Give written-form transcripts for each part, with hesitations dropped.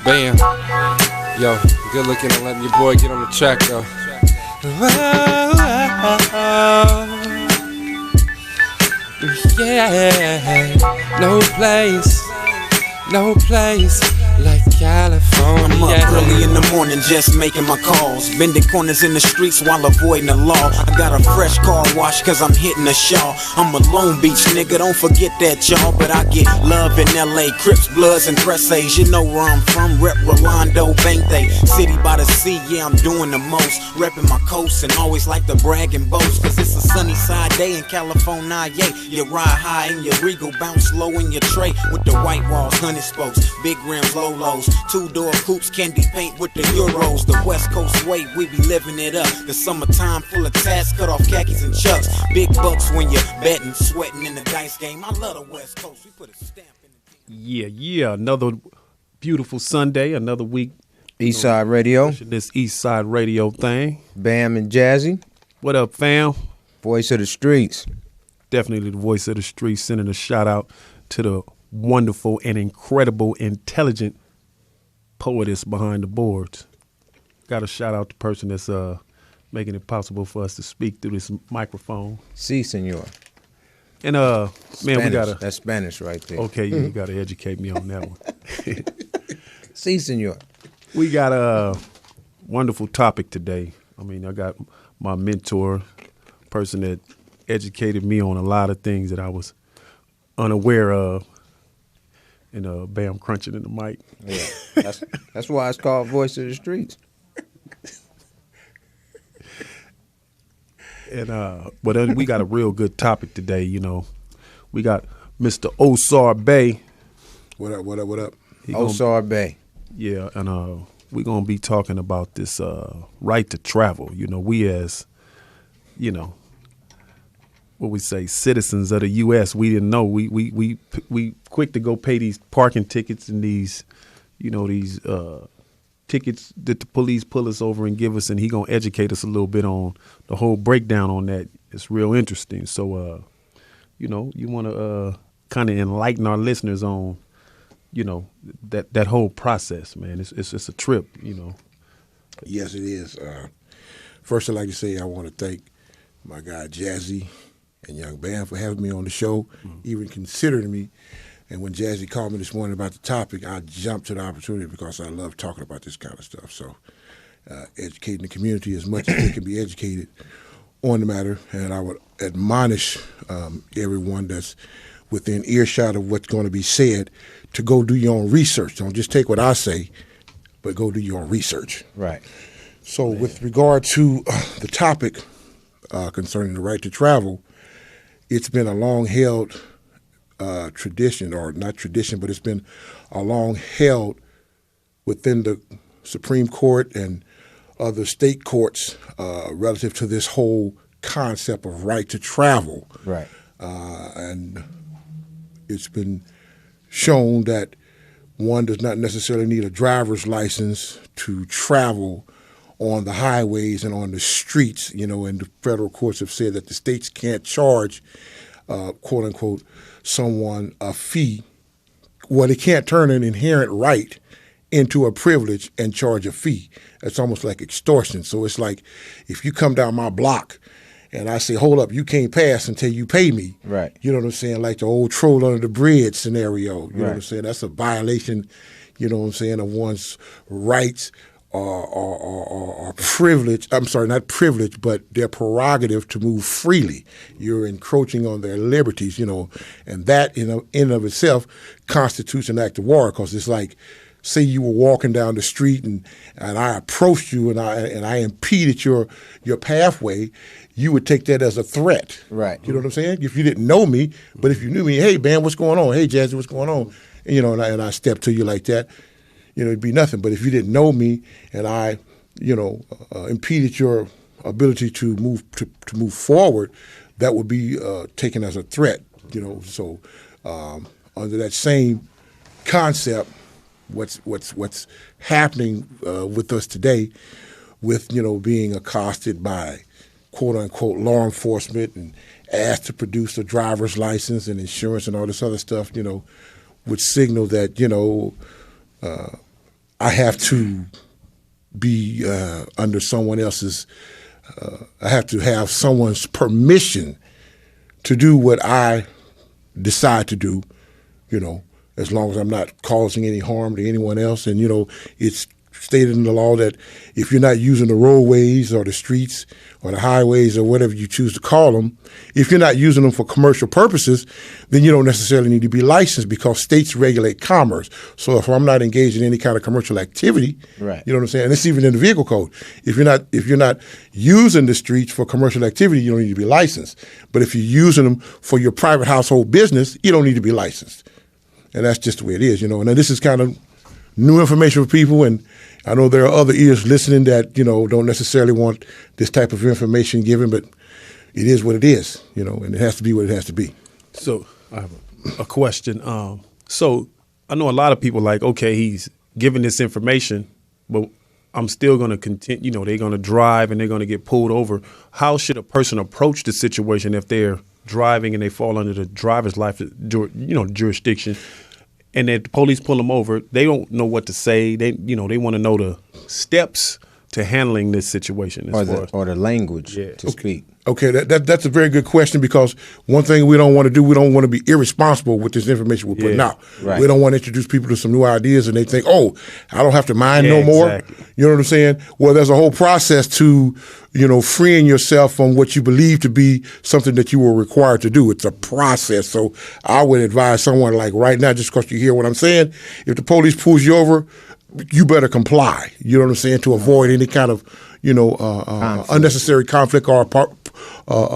Bam. Yo, good looking and letting your boy get on the track though. Yeah, no place like California. I'm up early in the morning just making my calls, bending corners in the streets while avoiding the law. I got a fresh car wash cause I'm hitting the Shaw. I'm a Long Beach nigga, don't forget that y'all. But I get love in LA, Crips, Bloods, and Presses. You know where I'm from, rep Rolando, Bangtay. City by the sea, yeah, I'm doing the most. Repping my coast and always like to brag and boast. Cause it's a sunny side day in California, yeah. You ride high in your Regal, bounce low in your tray. With the white walls, 100 spokes, big rims, low lows. Two-door coupes, candy paint with the Euros. The West Coast way, we be living it up. The summertime full of tats, cut off khakis and chucks. Big bucks when you're betting, sweating in the dice game. I love the West Coast. We put a stamp in the Yeah. Another beautiful Sunday, another week. Eastside Radio. This Eastside Radio thing. Bam and Jazzy. What up, fam? Voice of the streets. Definitely the voice of the streets. Sending a shout out to the wonderful and incredible, intelligent poetess behind the boards. Got a shout out to the person that's making it possible for us to speak through this microphone. Si, senor. And man, Spanish. we gotta. That's Spanish right there. Okay, you gotta educate me on that one. Si, senor. We got a wonderful topic today. I mean, I got my mentor, person that educated me on a lot of things that I was unaware of. And Bam crunching in the mic. Yeah, that's why it's called Voice of the Streets. And but we got a real good topic today. You know, we got Mr. Osar Bey. What up? Osar Bey. Yeah, and we're gonna be talking about this right to travel. You know, we as, you know, what we say, citizens of the U.S. We didn't know. We quick to go pay these parking tickets and these, you know, these tickets that the police pull us over and give us, and he gonna educate us a little bit on the whole breakdown on that. It's real interesting. So, you know, you want to kind of enlighten our listeners on, you know, that whole process, man. It's a trip, you know. Yes, it is. First, I'd like to say I want to thank my guy Jazzy and Young Bam for having me on the show, even considering me. And when Jazzy called me this morning about the topic, I jumped to the opportunity because I love talking about this kind of stuff. So educating the community as much as they can be educated on the matter. And I would admonish everyone that's within earshot of what's going to be said to go do your own research. Don't just take what I say, but go do your own research. Right. So with regard to the topic concerning the right to travel, it's been a long-held tradition, or not tradition, but it's been a long-held within the Supreme Court and other state courts relative to this whole concept of right to travel. Right. And it's been shown that one does not necessarily need a driver's license to travel on the highways and on the streets, you know, and the federal courts have said that the states can't charge, quote unquote, someone a fee. Well, they can't turn an inherent right into a privilege and charge a fee. It's almost like extortion. So it's like if you come down my block and I say, hold up, you can't pass until you pay me. Right. You know what I'm saying? Like the old troll under the bridge scenario. You know what I'm Right. saying? That's a violation, you know what I'm saying, of one's rights or privilege. I'm sorry, not privilege, but their prerogative to move freely. You're encroaching on their liberties, you know, and that in and of itself constitutes an act of war, because it's like, say you were walking down the street and I approached you and I impeded your pathway, you would take that as a threat. Right. You know what I'm saying? If you didn't know me, but if you knew me, hey, man, what's going on? Hey, Jazzy, what's going on? And, you know, and I stepped to you like that, you know, it'd be nothing. But if you didn't know me and I, you know, impeded your ability to move forward, that would be taken as a threat, you know. So under that same concept, what's happening with us today, with, you know, being accosted by quote unquote law enforcement and asked to produce a driver's license and insurance and all this other stuff, you know, would signal that, you know, I have to be under someone else's. I have to have someone's permission to do what I decide to do. As long as I'm not causing any harm to anyone else, and it's stated in the law that if you're not using the roadways or the streets or the highways or whatever you choose to call them, if you're not using them for commercial purposes, then you don't necessarily need to be licensed because states regulate commerce. So if I'm not engaged in any kind of commercial activity, right. You know what I'm saying? And it's even in the vehicle code. If you're not using the streets for commercial activity, you don't need to be licensed. But if you're using them for your private household business, you don't need to be licensed. And that's just the way it is, And this is kind of new information for people, and I know there are other ears listening that, don't necessarily want this type of information given, but it is what it is, and it has to be what it has to be. So I have a question. So I know a lot of people like, okay, he's giving this information, but I'm still going to continue, they're going to drive and they're going to get pulled over. How should a person approach the situation if they're driving and they fall under the driver's jurisdiction? And the police pull them over, they don't know what to say. They want to know the steps to handling this situation. Or the language to speak. Okay, that's a very good question, because one thing we don't want to do, we don't want to be irresponsible with this information we're putting out. Right. We don't want to introduce people to some new ideas and they think, oh, I don't have to mind no more. Exactly. You know what I'm saying? Well, there's a whole process to, freeing yourself from what you believe to be something that you were required to do. It's a process. So I would advise someone like right now, just because you hear what I'm saying, if the police pulls you over, you better comply. You know what I'm saying? To avoid any kind of, unnecessary conflict or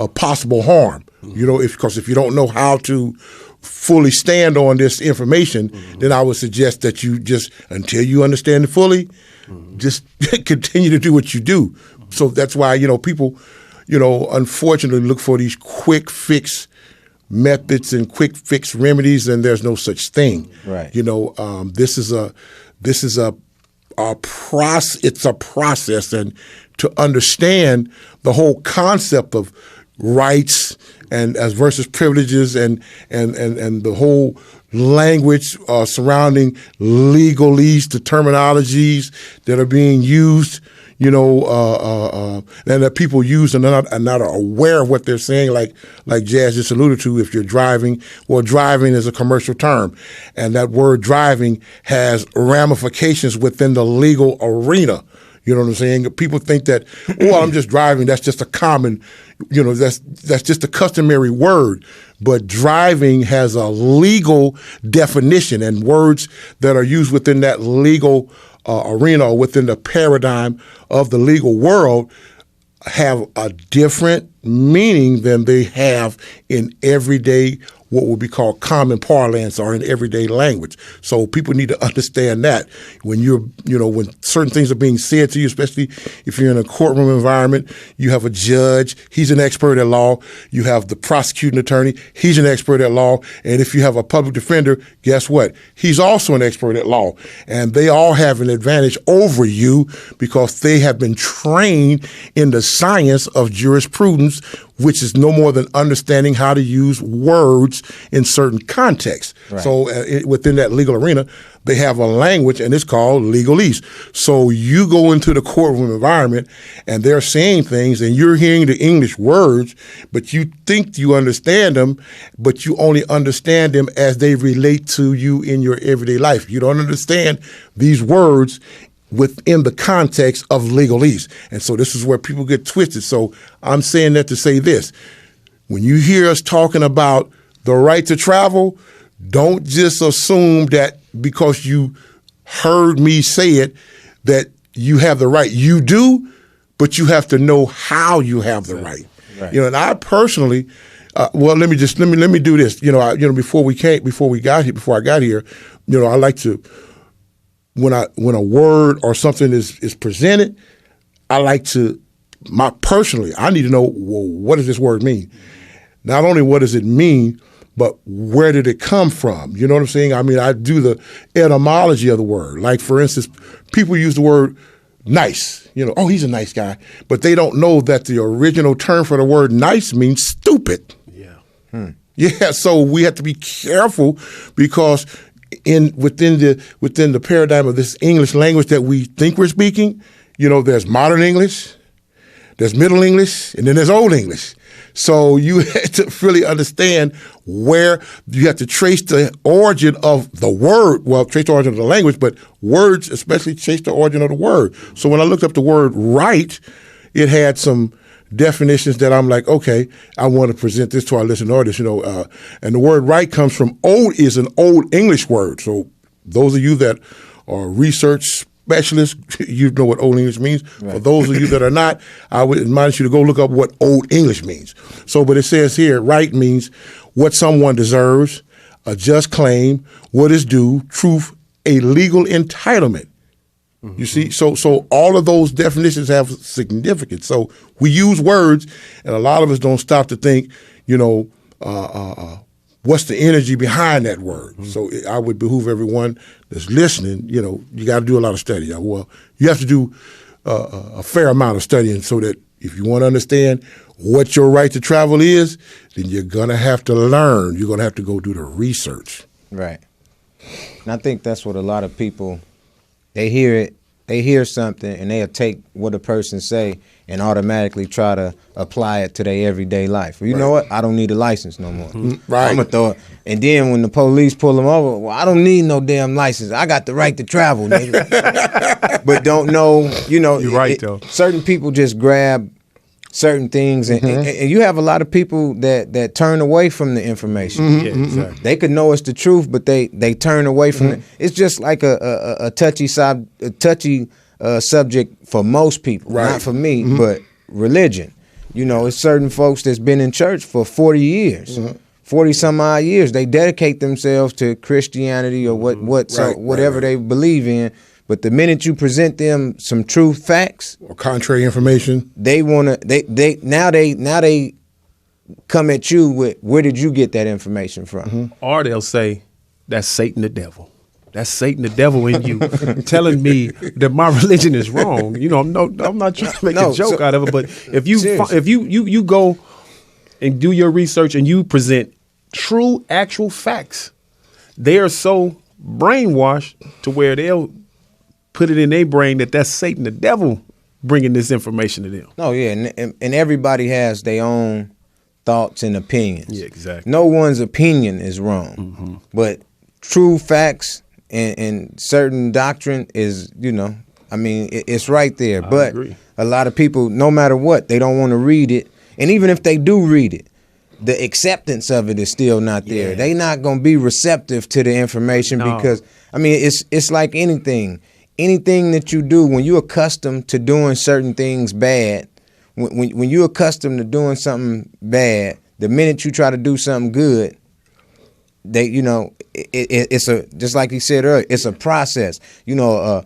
possible harm. Because if you don't know how to fully stand on this information, then I would suggest that you just, until you understand it fully, just continue to do what you do. So that's why, people, unfortunately look for these quick fix methods and quick fix remedies, and there's no such thing. Right. This is a process. It's a process, and to understand the whole concept of rights and as versus privileges and the whole language surrounding legalese, the terminologies that are being used, and that people use and are not aware of what they're saying, like Jazz just alluded to. If you're driving, well, driving is a commercial term, and that word driving has ramifications within the legal arena. You know what I'm saying? People think that, I'm just driving. That's just a common, that's just a customary word. But driving has a legal definition, and words that are used within that legal arena or within the paradigm of the legal world have a different meaning than they have in everyday, what would be called common parlance or in everyday language. So people need to understand that when when certain things are being said to you, especially if you're in a courtroom environment, you have a judge, he's an expert at law. You have the prosecuting attorney, he's an expert at law. And if you have a public defender, guess what? He's also an expert at law. And they all have an advantage over you because they have been trained in the science of jurisprudence, which is no more than understanding how to use words in certain contexts. Right. So within that legal arena, they have a language, and it's called legalese. So you go into the courtroom environment, and they're saying things, and you're hearing the English words, but you think you understand them, but you only understand them as they relate to you in your everyday life. You don't understand these words within the context of legalese. And so this is where people get twisted. So I'm saying that to say this. When you hear us talking about the right to travel, don't just assume that because you heard me say it that you have the right. You do, but you have to know how you have the right. Right. And I personally, let me do this. Before I got here, I like to, when a word or something is presented, I like to, I need to know, well, what does this word mean? Not only what does it mean, but where did it come from? You know what I'm saying? I mean, I do the etymology of the word. Like, for instance, people use the word nice. He's a nice guy. But they don't know that the original term for the word nice means stupid. Yeah. Yeah, so we have to be careful because within the paradigm of this English language that we think we're speaking, there's modern English, there's Middle English, and then there's Old English. So you have to really understand where you have to trace the origin of the word. Well, trace the origin of the language, but words especially trace the origin of the word. So when I looked up the word right, it had some definitions that I'm like, okay, I want to present this to our listening audience. And the word right comes from is an Old English word. So those of you that are research specialists, you know what Old English means. Right. For those of you that are not, I would admonish you to go look up what Old English means. So, but it says here, right means what someone deserves, a just claim, what is due, truth, a legal entitlement. Mm-hmm. You see, so all of those definitions have significance. So we use words, and a lot of us don't stop to think, what's the energy behind that word? Mm-hmm. So I would behoove everyone that's listening, you got to do a lot of study. Well, you have to do a fair amount of studying so that if you want to understand what your right to travel is, then you're going to have to learn. You're going to have to go do the research. Right. And I think that's what a lot of people, they hear something, and they'll take what a person say and automatically try to apply it to their everyday life. Well, you know what? I don't need a license no more. Right. I'm going to throw it. And then when the police pull them over, well, I don't need no damn license. I got the right to travel, nigga. But don't know, You're right, though. Certain people just grab certain things, and you have a lot of people that turn away from the information. Yeah, exactly. They could know it's the truth, but they turn away from it. It's just like a touchy subject for most people, right. Not for me, but religion. It's certain folks that's been in church for 40 years. 40 some odd years. They dedicate themselves to Christianity or whatever they believe in. But the minute you present them some true facts or contrary information, they wanna they come at you with, where did you get that information from? Or they'll say, that's Satan the devil. That's Satan the devil in you telling me that my religion is wrong. I'm not trying to make a joke out of it, but if you go and do your research and you present true actual facts, they are so brainwashed to where they'll put it in their brain that that's Satan the devil bringing this information to them. Oh yeah, and everybody has their own thoughts and opinions. Yeah, exactly. No one's opinion is wrong, but true facts and certain doctrine is, it's right there. But agree. A lot of people, no matter what, they don't want to read it, and even if they do read it, the acceptance of it is still not there. They not gonna be receptive to the information because it's like anything. Anything that you do, when you're accustomed to doing certain things bad, when you're accustomed to doing something bad, the minute you try to do something good, it's just like he said earlier, it's a process. A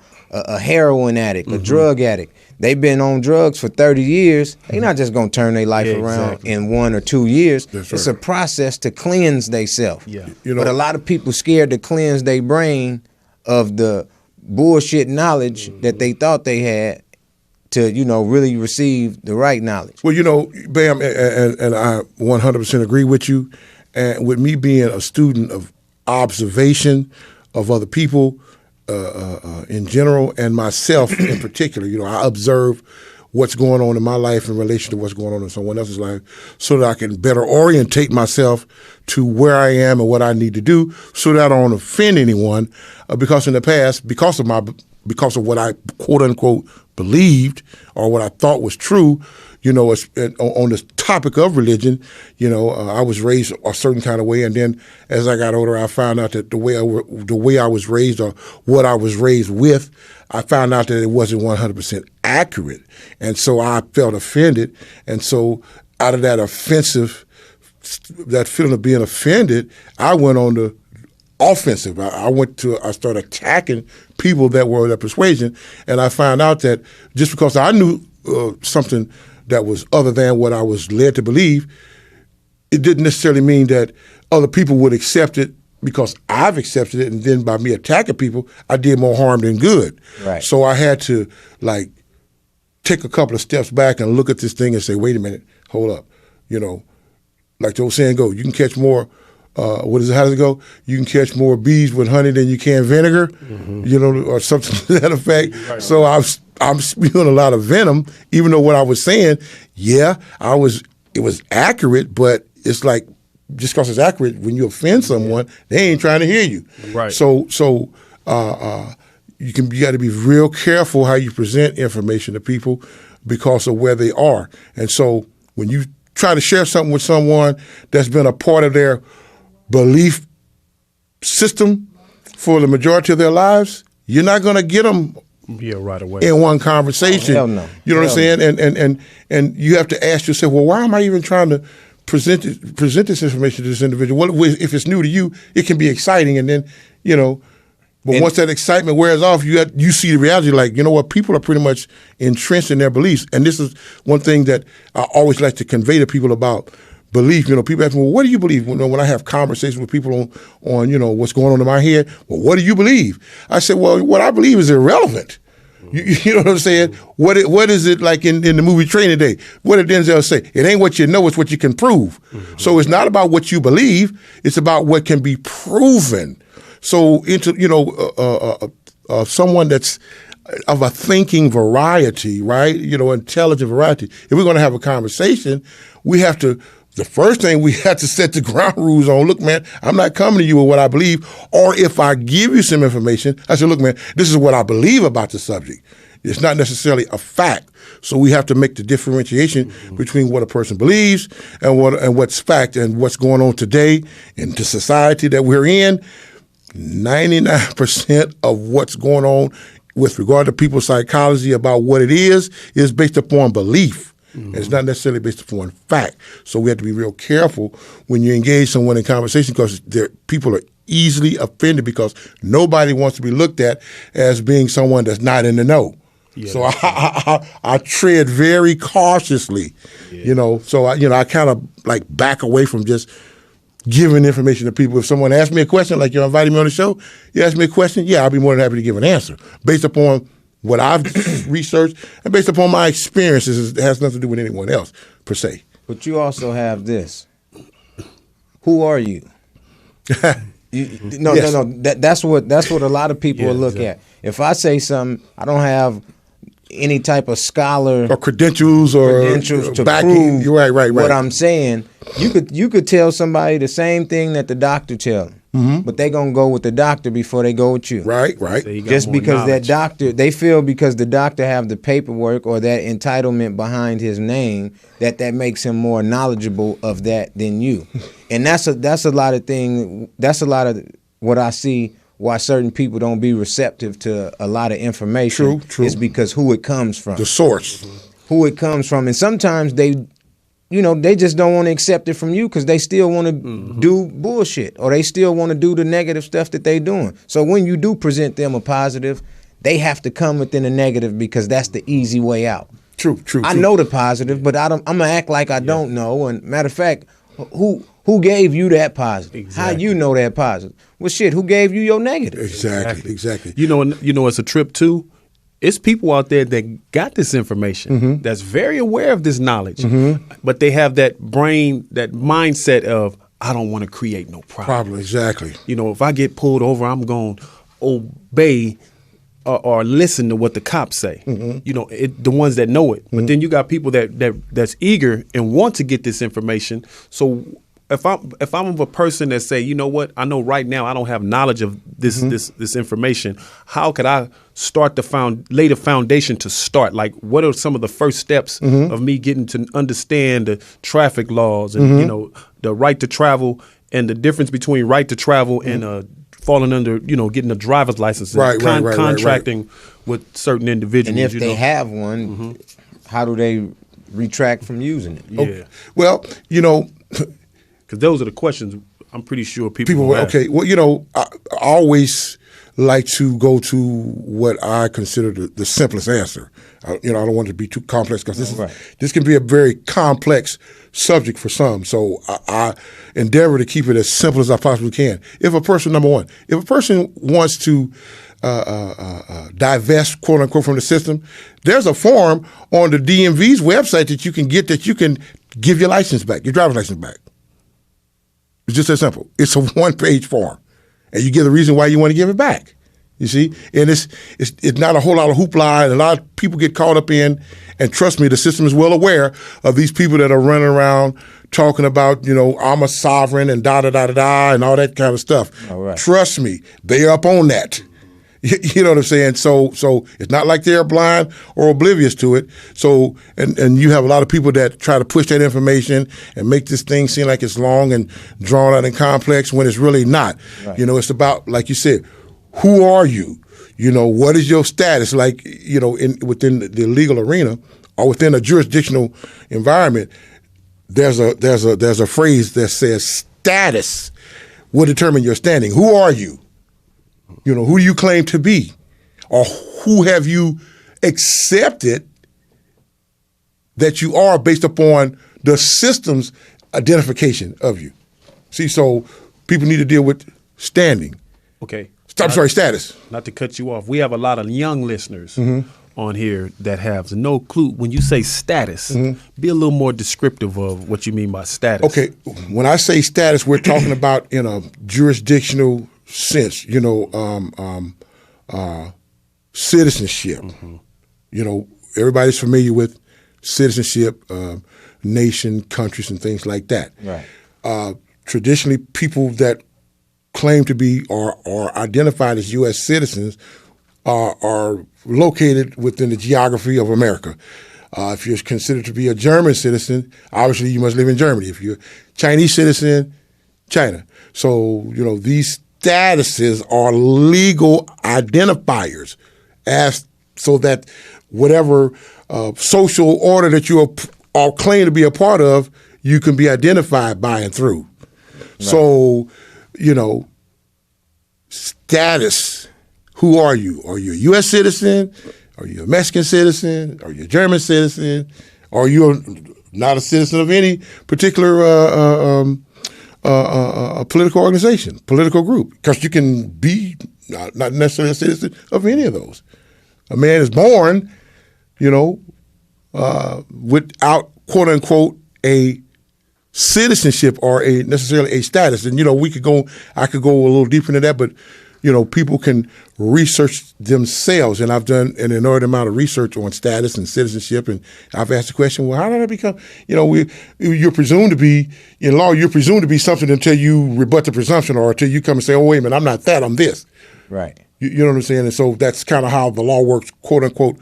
heroin addict, a drug addict, they've been on drugs for 30 years. They're not just gonna turn their life around in 1 or 2 years. That's it's right. a process to cleanse themselves. Yeah. But a lot of people scared to cleanse their brain of the bullshit knowledge that they thought they had to, really receive the right knowledge. Well, Bam, and I 100% agree with you. And with me being a student of observation of other people in general and myself in particular, I observe what's going on in my life in relation to what's going on in someone else's life so that I can better orientate myself to where I am and what I need to do so that I don't offend anyone because in the past, because of what I quote unquote believed or what I thought was true, on this topic of religion, I was raised a certain kind of way, and then as I got older, I found out that the way I was raised or what I was raised with, I found out that it wasn't 100% accurate, and so I felt offended, and so out of that feeling of being offended, I went on the offensive. I started attacking people that were of that persuasion, and I found out that just because I knew something that was other than what I was led to believe, it didn't necessarily mean that other people would accept it because I've accepted it, and then by me attacking people, I did more harm than good. Right. So I had to take a couple of steps back and look at this thing and say, wait a minute, hold up. Like the old saying goes, you can catch more what is it? How does it go? You can catch more bees with honey than you can vinegar, or something to that effect. Right. So I'm spewing a lot of venom, even though what I was saying, it was accurate, but it's like just because it's accurate, when you offend someone, they ain't trying to hear you. Right. So you got to be real careful how you present information to people because of where they are. And so when you try to share something with someone that's been a part of their belief system for the majority of their lives, you're not going to get them right away in one conversation. Oh, hell no. You know what I'm saying? And you have to ask yourself, well, why am I even trying to present this information to this individual? Well, if it's new to you, it can be exciting, and then but once that excitement wears off, you see the reality. Like, you know what? People are pretty much entrenched in their beliefs, and this is one thing that I always like to convey to people about belief. People ask me, well, what do you believe? When I have conversations with people on what's going on in my head, well, what do you believe? I said, well, what I believe is irrelevant. You know what I'm saying? What is it like in the movie Training Day? What did Denzel say? It ain't what you know, it's what you can prove. Mm-hmm. So it's not about what you believe, it's about what can be proven. So someone that's of a thinking variety, right? Intelligent variety. If we're going to have a conversation, the first thing we have to set the ground rules on, look, man, I'm not coming to you with what I believe. Or if I give you some information, I say, look, man, this is what I believe about the subject. It's not necessarily a fact. So we have to make the differentiation between what a person believes and what's fact and what's going on today in the society that we're in. 99% of what's going on with regard to people's psychology about what it is based upon belief. Mm-hmm. It's not necessarily based upon fact. So we have to be real careful when you engage someone in conversation because people are easily offended because nobody wants to be looked at as being someone that's not in the know. Yeah, so I tread very cautiously, So I kind of like back away from just giving information to people. If someone asks me a question, like you're inviting me on the show, you ask me a question, I'll be more than happy to give an answer based upon what I've researched and based upon my experiences. It has nothing to do with anyone else per se. But you also have this. Who are you? No. That's what a lot of people will look at. If I say something, I don't have any type of scholar or credentials to backing. prove Right. what I'm saying. You could tell somebody the same thing that the doctor tell them, but they gonna go with the doctor before they go with you. Right. So just because that doctor, they feel because the doctor have the paperwork or that entitlement behind his name that makes him more knowledgeable of that than you, and that's a lot of thing. That's a lot of what I see. Why certain people don't be receptive to a lot of information is because who it comes from. The source. Who it comes from. And sometimes they just don't want to accept it from you because they still want to do bullshit or they still want to do the negative stuff that they doing. So when you do present them a positive, they have to come within a negative because that's the easy way out. True. I know the positive, but I'm going to act like I don't know. And matter of fact, who gave you that positive? Exactly. How you know that positive? Well, shit, who gave you your negative? Exactly. It's a trip too. It's people out there that got this information, that's very aware of this knowledge, but they have that brain, that mindset of, I don't want to create no problem. Exactly. If I get pulled over, I'm going to obey or listen to what the cops say. The ones that know it. But then you got people that's eager and want to get this information. So if I'm a person that say, you know what, I know right now I don't have knowledge of this information. How could I start lay the foundation to start? Like, what are some of the first steps of me getting to understand the traffic laws and the right to travel and the difference between right to travel and falling under getting a driver's license and contracting with certain individuals. And if they have one, how do they retract from using it? Yeah. Okay. Well, because those are the questions I'm pretty sure people will ask. Okay. Well, I always like to go to what I consider the simplest answer. I don't want it to be too complex because this can be a very complex subject for some. So I endeavor to keep it as simple as I possibly can. If a person, number one, wants to divest, quote unquote, from the system, there's a form on the DMV's website that you can get that you can give your license back, your driver's license back. It's just that simple. It's a one-page form, and you give the reason why you want to give it back. You see, and it's not a whole lot of hoopla, and a lot of people get caught up in. And trust me, the system is well aware of these people that are running around talking about, I'm a sovereign and da da da da da and all that kind of stuff. All right. Trust me, they're up on that. You know what I'm saying? So it's not like they're blind or oblivious to it. So and you have a lot of people that try to push that information and make this thing seem like it's long and drawn out and complex when it's really not. Right. It's about, like you said, who are you? What is your status? Like, within the legal arena or within a jurisdictional environment, there's a phrase that says status will determine your standing. Who are you? Who do you claim to be? Or who have you accepted that you are based upon the system's identification of you? See, so people need to deal with standing. Okay. Status. Not to cut you off. We have a lot of young listeners on here that have no clue. When you say status, be a little more descriptive of what you mean by status. Okay. When I say status, we're talking about in a jurisdictional sense, citizenship. Everybody's familiar with citizenship, nation, countries, and things like that. Right. Traditionally, people that claim to be or identified as U.S. citizens are located within the geography of America. If you're considered to be a German citizen, obviously you must live in Germany. If you're a Chinese citizen, China. So, these statuses are legal identifiers so that whatever social order that you are claim to be a part of, you can be identified by and through. Right. So, status, who are you? Are you a U.S. citizen? Are you a Mexican citizen? Are you a German citizen? Are you not a citizen of any particular political organization, political group? Because you can be not necessarily a citizen of any of those. A man is born, without, quote unquote, a citizenship or necessarily a status. And, I could go a little deeper into that, but, people can research themselves. And I've done an inordinate amount of research on status and citizenship. And I've asked the question, well, how did I become, you're presumed to be, in law, you're presumed to be something until you rebut the presumption or until you come and say, oh, wait a minute, I'm not that, I'm this. Right. You know what I'm saying? And so that's kind of how the law works, quote unquote.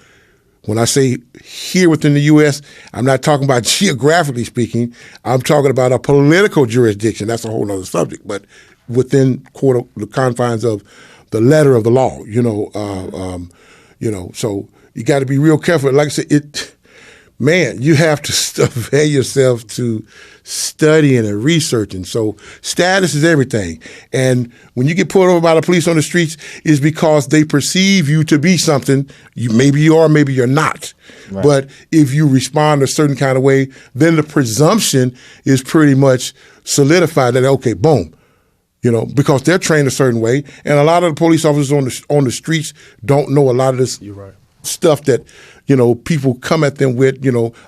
When I say here within the U.S., I'm not talking about geographically speaking. I'm talking about a political jurisdiction. That's a whole other subject. But within the confines of the letter of the law, so you got to be real careful. Like I said, you have to avail yourself to studying and researching. So status is everything. And when you get pulled over by the police on the streets, it's because they perceive you to be something. Maybe you are, maybe you're not. Right. But if you respond a certain kind of way, then the presumption is pretty much solidified that, okay, boom. Because they're trained a certain way. And a lot of the police officers on the streets don't know a lot of this stuff that, people come at them with,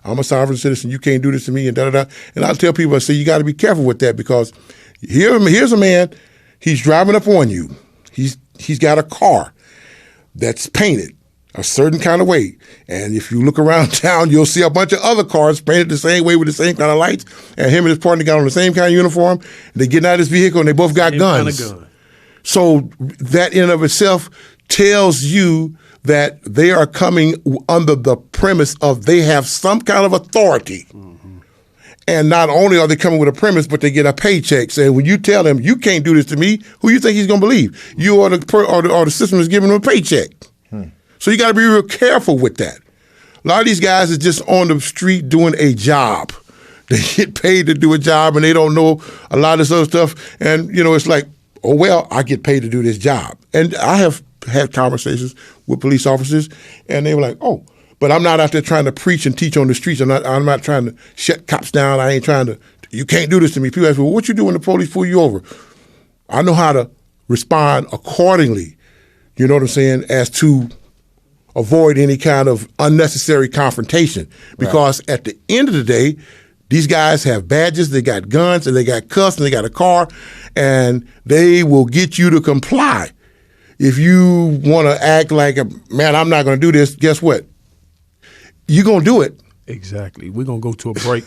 I'm a sovereign citizen, you can't do this to me, and da-da-da. And I'll tell people, I say, you got to be careful with that because here's a man, he's driving up on you. He's got a car that's painted a certain kind of way. And if you look around town, you'll see a bunch of other cars painted the same way with the same kind of lights. And him and his partner got on the same kind of uniform. And they get out of this vehicle and they both got guns. Kind of gun. So that in and of itself tells you that they are coming under the premise of they have some kind of authority. Mm-hmm. And not only are they coming with a premise, but they get a paycheck. So when you tell them, you can't do this to me, who you think he's going to believe? You or the system is giving him a paycheck. So you got to be real careful with that. A lot of these guys are just on the street doing a job. They get paid to do a job and they don't know a lot of this other stuff. And, it's like, oh, well, I get paid to do this job. And I have had conversations with police officers and they were like, oh, but I'm not out there trying to preach and teach on the streets. I'm not trying to shut cops down. I ain't trying to, you can't do this to me. People ask me, well, what you do when the police pull you over? I know how to respond accordingly. You know what I'm saying? As to avoid any kind of unnecessary confrontation. Because at the end of the day, These guys have badges, they got guns, and they got cuffs, and they got a car, and they will get you to comply. If you want to act like, man, I'm not going to do this, guess what? You're going to do it. Exactly. We're going to go to a break.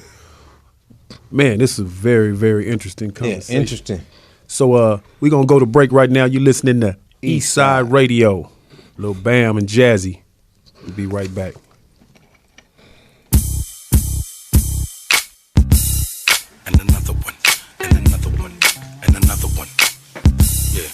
Man, this is a very, very interesting conversation. Yeah, interesting. So we're going to go to break right now. You're listening to Eastside Radio. Lil Bam and Jazzy. We'll be right back. And another one, and another one, and another one. Yeah,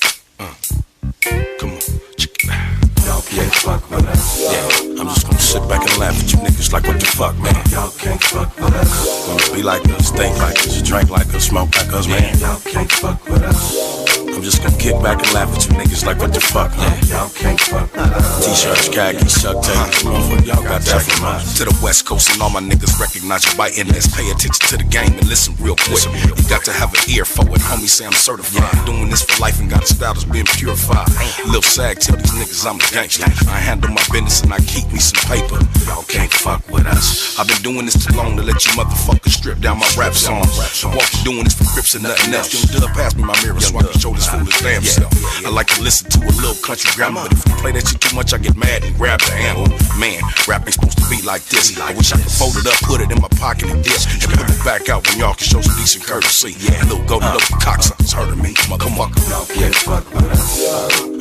come on, check it out. Y'all can't fuck with us. Yeah, I'm just gonna sit back and laugh at you niggas like what the fuck, man. Y'all can't fuck with us. Gonna be like us, think like us, drink like us, smoke like us, man. Y'all can't fuck with us. I'm just gonna kick back and laugh at you niggas like what the fuck, man. Y'all can't fuck with us. T-shirts, khakis, Chuck Taylors, motherfucker, y'all got that from us. To the West Coast and all my niggas recognize you by let's pay attention to the game and listen real quick. You got to have an ear for it, homie say I'm certified. Doing this for life and got a style that's being purified. Lil Sag tell these niggas I'm a gangster. I handle my business and I keep me some paper. Y'all can't fuck with us. I've been doing this too long to let you motherfuckers strip down my rap songs. I walk doing this for Crips and nothing else. Young Dub pass me my mirror so I can show this fool his damn self. I like to listen to a little country grammar, but if you play that shit too much, I get mad and grab the handle. Man, rap ain't supposed to be like this. I wish I could fold it up, put it in my pocket and this, and put it back out when y'all can show some decent courtesy. Yeah, little go to local cocksuckers hurting me, motherfucker. Y'all can't fuck with us.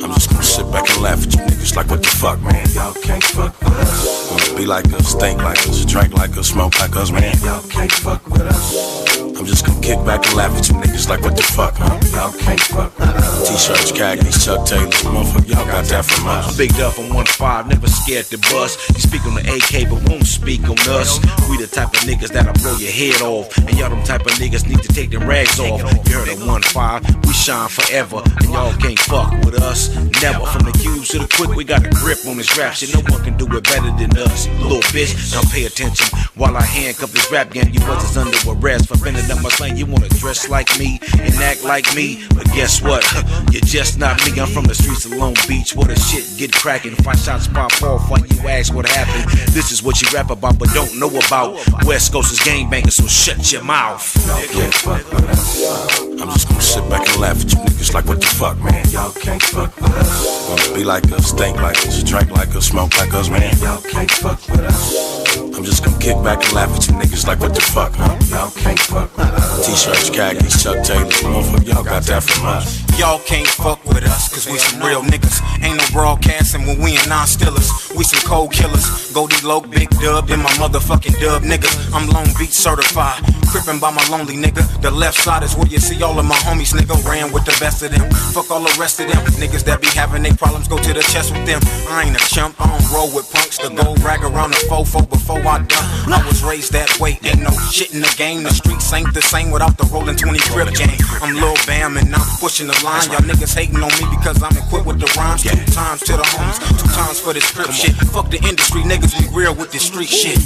I'm just gonna sit back and laugh at you niggas like what the fuck, man. Y'all can't fuck with us. Wanna be like us, think like us, drink like us, smoke like us, man. Y'all can't fuck with us. I'm just gonna kick back and laugh at you niggas like what the fuck, huh? Y'all can't fuck with us. T-shirts, khakis, Chuck Taylors, motherfucker, y'all got that from us. I'm Big Duff, I'm 1-5, never scared to bust. You speak on the AK, but won't speak on us. We the type of niggas that'll blow your head off, and y'all them type of niggas need to take them rags off. You heard of 1-5, we shine forever, and y'all can't fuck with us. Never. From the cubes to the quick, we got a grip on this rap shit. No one can do it better than us. Little bitch, now pay attention while I handcuff this rap game. You brothers under arrest for bending up my slang. You wanna dress like me and act like me, but guess what? You're just not me. I'm from the streets of Long Beach where the shit get cracking. 5 shots pop off while you ask what happened. This is what you rap about but don't know about. West Coast is gangbanging, so shut your mouth. Y'all can't fuck with us. I'm just gonna sit back and laugh at you niggas like what the fuck, man. Y'all can't fuck with us. Wanna be like us, think like us, drink like us, smoke like us, man. Y'all can't fuck with us. I'm just gonna kick back and laugh at you niggas like what the fuck, huh? Y'all can't fuck with us. T-shirts, khakis, Chuck Taylors, motherfucker, y'all got that from us. Y'all can't fuck with us, cause we some real niggas. Ain't no broadcasting when we in non-stillers. We some cold killers. Goldie Loc, Big Dub, and my motherfucking dub niggas. I'm Long Beach certified. Crippin' by my lonely nigga. The left side is where you see all of my homies, nigga. Ran with the best of them. Fuck all the rest of them. Niggas that be having they problems, go to the chest with them. I ain't a chump, I don't roll with punks. The gold rag around the fofo before I done. I was raised that way, ain't no shit in the game. The streets ain't the same without the rollin' 20 grip game. I'm Lil Bam and I'm pushing the line. Y'all niggas hating on me because I'm equipped with the rhymes. 2 times to the homies, 2 times for this script shit. Fuck the industry, niggas be real with this street shit.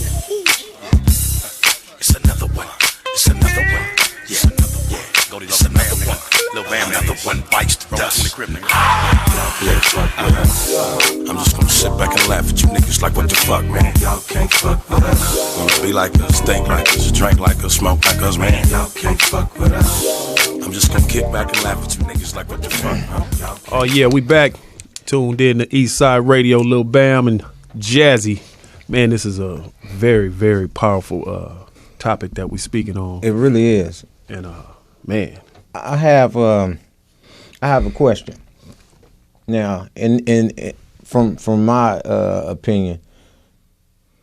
It's another one. It's another one. Yeah. Go to the another one. Lil Bam, another one bites the dust. I'm just gonna sit back and laugh at you niggas like what the fuck, man. Y'all can't fuck with us. Wanna be like us, think like us, drink like us, smoke like us, man. Y'all can't fuck with us. I'm just gonna kick back and laugh at you niggas like what the fuck, huh? Oh yeah, we back. Tuned in to Eastside Radio, Lil Bam and Jazzy. Man, this is a very, very powerful topic that we're speaking on. It really is. And man, I have a question. Now, from my opinion,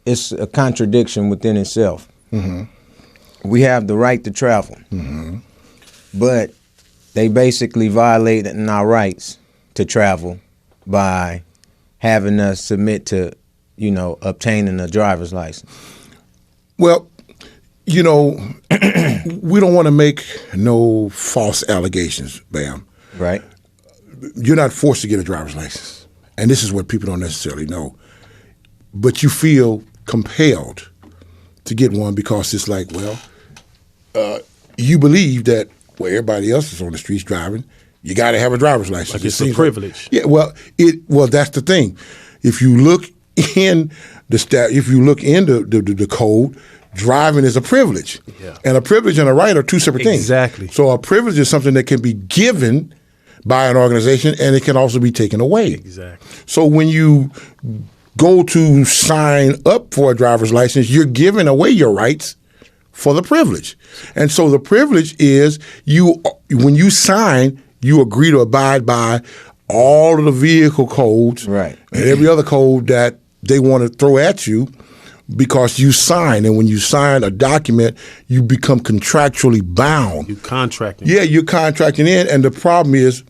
it's a contradiction within itself. Mm-hmm. We have the right to travel, but they basically violating our rights to travel by having us submit to, obtaining a driver's license. Well, we don't want to make no false allegations, Bam. Right. You're not forced to get a driver's license. And this is what people don't necessarily know. But you feel compelled to get one because it's like, you believe that, everybody else is on the streets driving, you got to have a driver's license. Like it's a privilege. Well, that's the thing. If you look in if you look into the code, driving is a privilege. Yeah. And a privilege and a right are two separate things. Exactly. So a privilege is something that can be given by an organization, and it can also be taken away. Exactly. So when you go to sign up for a driver's license, you're giving away your rights for the privilege. And so the privilege is when you sign, you agree to abide by all of the vehicle codes, right, and every other code that they want to throw at you, because you sign. And when you sign a document, you become contractually bound. You contracting. Yeah, you're contracting in, and the problem is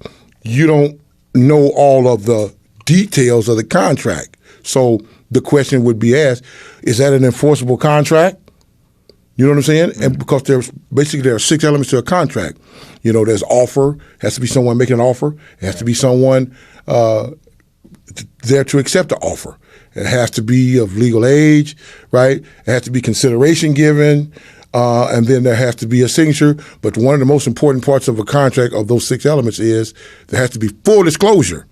you don't know all of the details of the contract. So the question would be asked, is that an enforceable contract? You know what I'm saying? And because there are 6 elements to a contract. You know, there's offer, has to be someone making an offer. It has to be someone there to accept the offer. It has to be of legal age, right? It has to be consideration given, and then there has to be a signature. But one of the most important parts of a contract of those 6 elements is there has to be full disclosure.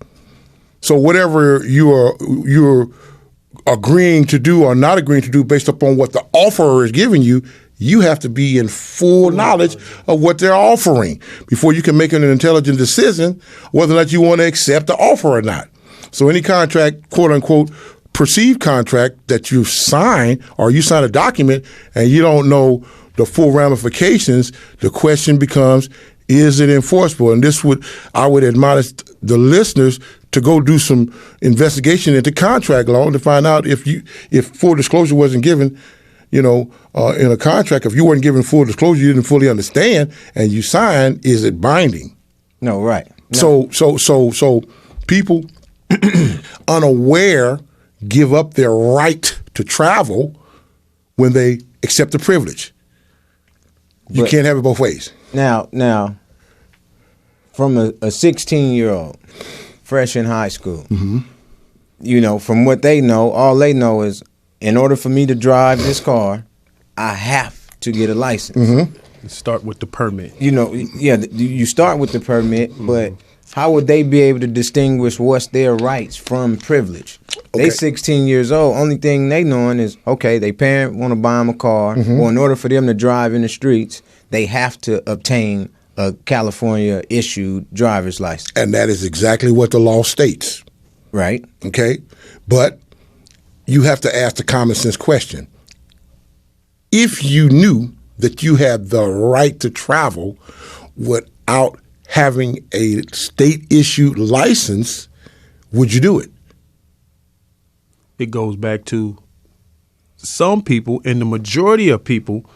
So whatever you're agreeing to do or not agreeing to do based upon what the offerer is giving you, you have to be in full knowledge of what they're offering before you can make an intelligent decision whether or not you want to accept the offer or not. So any contract, quote unquote, perceived contract that you sign, or you sign a document and you don't know the full ramifications, the question becomes, is it enforceable? And I would admonish the listeners to go do some investigation into contract law to find out if full disclosure wasn't given, in a contract. If you weren't given full disclosure, you didn't fully understand, and you signed, is it binding? No, right. No. So people unaware give up their right to travel when they accept the privilege. You can't have it both ways. Now, from a 16-year-old, fresh in high school, from what they know, all they know is, in order for me to drive this car, I have to get a license. Start with the permit. You start with the permit, but how would they be able to distinguish what's their rights from privilege? Okay. They 16 years old. Only thing they knowing is, okay, their parent want to buy them a car, or in order for them to drive in the streets, they have to obtain a California-issued driver's license. And that is exactly what the law states. Right. Okay? But you have to ask the common sense question. If you knew that you had the right to travel without having a state-issued license, would you do it? It goes back to some people, and the majority of people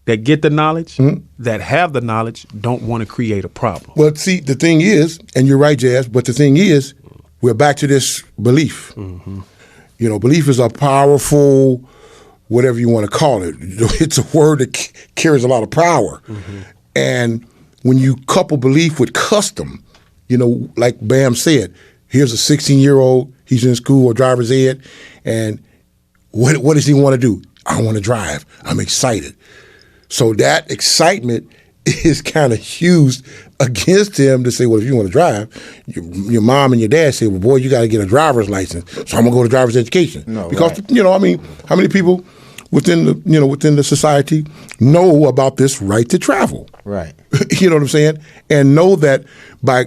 that get the knowledge, that have the knowledge, don't want to create a problem. Well, see, the thing is, and you're right, Jazz, but the thing is, we're back to this belief. Belief is a powerful, whatever you want to call it. It's a word that carries a lot of power. And when you couple belief with custom, like Bam said, here's a 16-year-old, he's in school or driver's ed, and what does he want to do? I want to drive. I'm excited. So that excitement is kind of used against him to say, well, if you want to drive, your mom and your dad say, well, boy, you got to get a driver's license. So I'm going to go to driver's education. Because, how many people within the society know about this right to travel? Right. You know what I'm saying? And know that by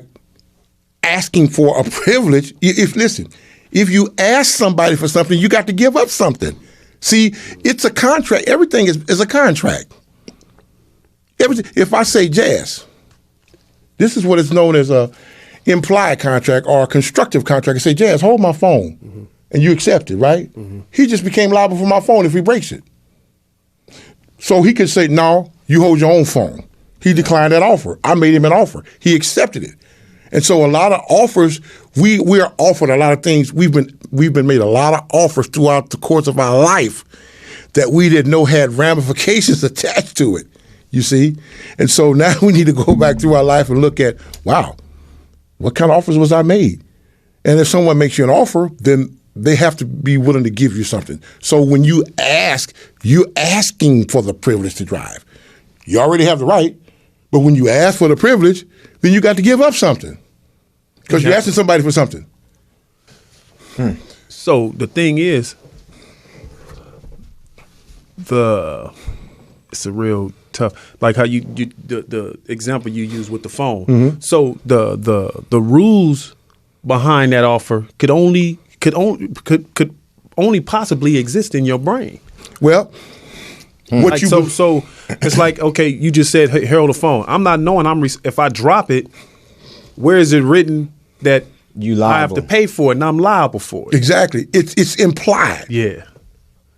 asking for a privilege, if you ask somebody for something, you got to give up something. See, it's a contract. Everything is a contract. If I say, Jazz, this is what is known as a implied contract or a constructive contract. I say, Jazz, hold my phone, and you accept it, right? He just became liable for my phone if he breaks it. So he could say, no, you hold your own phone. He declined that offer. I made him an offer. He accepted it. And so a lot of offers, we are offered a lot of things. We've been made a lot of offers throughout the course of our life that we didn't know had ramifications attached to it. You see? And so now we need to go back through our life and look at, wow, what kind of offers was I made? And if someone makes you an offer, then they have to be willing to give you something. So when you ask, you're asking for the privilege to drive. You already have the right, but when you ask for the privilege, then you got to give up something because you're asking somebody for something. So the thing is, it's a real tough, like how you the example you use with the phone. Mm-hmm. So the rules behind that offer could only possibly exist in your brain. Well, what Like, you so it's like, okay, you just said, hey, Harold, the phone. I'm not knowing if I drop it, where is it written that You I have liable. to pay for it and I'm liable for it? exactly. It's implied. Yeah.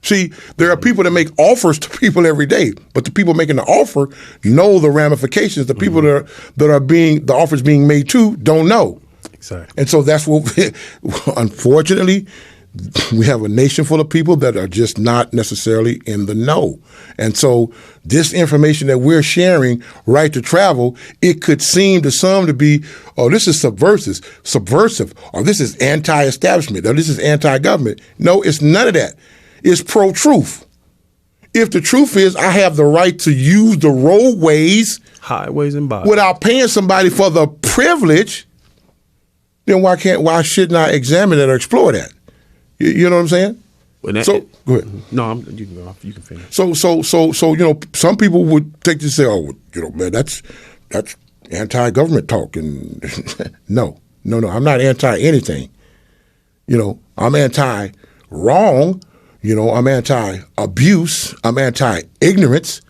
See, there are people that make offers to people every day, but the people making the offer know the ramifications. The people the offers being made to don't know. Exactly. And so that's what, unfortunately, we have a nation full of people that are just not necessarily in the know. And so this information that we're sharing, right to travel, it could seem to some to be, oh, this is subversive, or this is anti-establishment, or this is anti-government. No, it's none of that. It's pro-truth. If the truth is I have the right to use the roadways, Highways and byways. without paying somebody for the privilege, then why shouldn't I examine it or explore that? You know what I'm saying? So go ahead. No, you can go off. You can finish. So some people would take this and say, oh, man, that's anti-government talk, and no, I'm not anti anything. I'm anti-wrong. I'm anti-abuse. I'm anti-ignorance.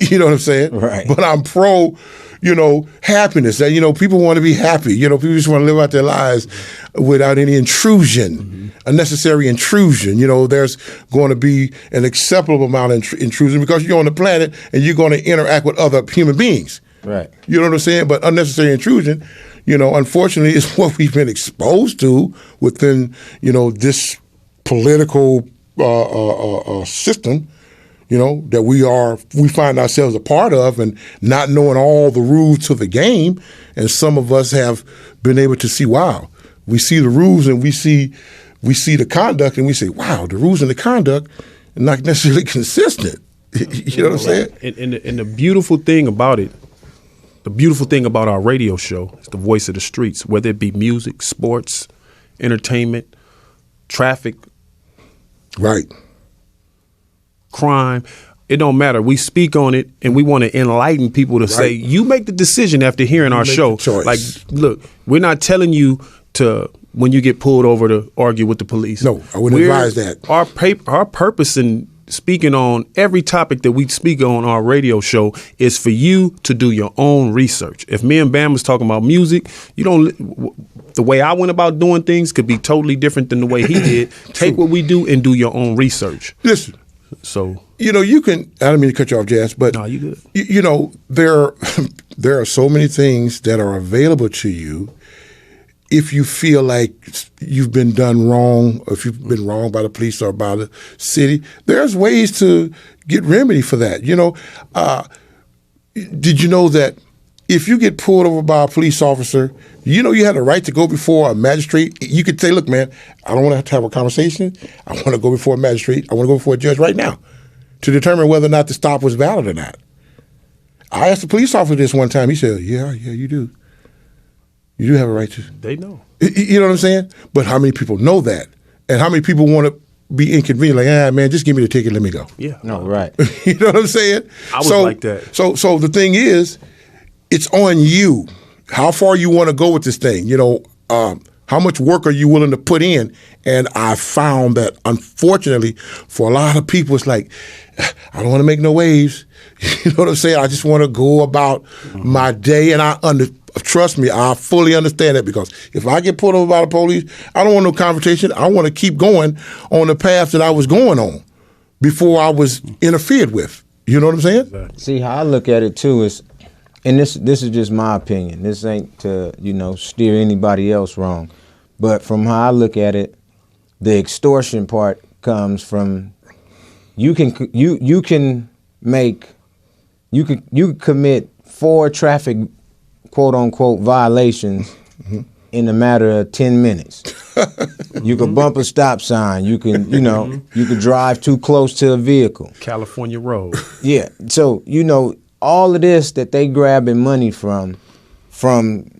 You know what I'm saying? Right. But I'm pro, happiness. That people want to be happy. People just want to live out their lives without any intrusion, unnecessary intrusion. There's going to be an acceptable amount of intrusion because you're on the planet and you're going to interact with other human beings. Right. You know what I'm saying? But unnecessary intrusion, unfortunately, is what we've been exposed to within, this political system. That we find ourselves a part of, and not knowing all the rules to the game. And some of us have been able to see, wow, we see the rules and we see the conduct and we say, wow, the rules and the conduct are not necessarily consistent. You know what I'm saying? And the beautiful thing about it, the beautiful thing about our radio show is the voice of the streets, whether it be music, sports, entertainment, traffic. Right. Crime, it don't matter. We speak on it, and we want to enlighten people to say, you make the decision after hearing our show. Like, look, we're not telling you to, when you get pulled over, to argue with the police. No, I wouldn't advise that. Our purpose in speaking on every topic that we speak on our radio show is for you to do your own research. If me and Bam was talking about music, the way I went about doing things could be totally different than the way he did. Take what we do and do your own research. Listen. So you can. I don't mean to cut you off, Jazz, but no, you good. There are so many things that are available to you if you feel like you've been done wrong, or if you've been wronged by the police or by the city. There's ways to get remedy for that. Did you know that if you get pulled over by a police officer, you have the right to go before a magistrate? You could say, look, man, I don't want to have a conversation. I want to go before a magistrate. I want to go before a judge right now to determine whether or not the stop was valid or not. I asked the police officer this one time. He said, yeah, you do. You do have a right to. They know. You know what I'm saying? But how many people know that? And how many people want to be inconvenient? Like, man, just give me the ticket, let me go. Yeah. No, right. You know what I'm saying? I was like that. So the thing is, it's on you. How far you want to go with this thing? How much work are you willing to put in? And I found that, unfortunately, for a lot of people, it's like, I don't want to make no waves. You know what I'm saying? I just want to go about my day. And trust me, I fully understand that, because if I get pulled over by the police, I don't want no confrontation. I want to keep going on the path that I was going on before I was interfered with. You know what I'm saying? See, how I look at it too is, and this is just my opinion. This ain't to, steer anybody else wrong. But from how I look at it, the extortion part comes from you can commit 4 traffic quote unquote violations in a matter of 10 minutes. You could bump a stop sign. You can, you could drive too close to a vehicle. California road. Yeah. So, all of this that they grabbing money from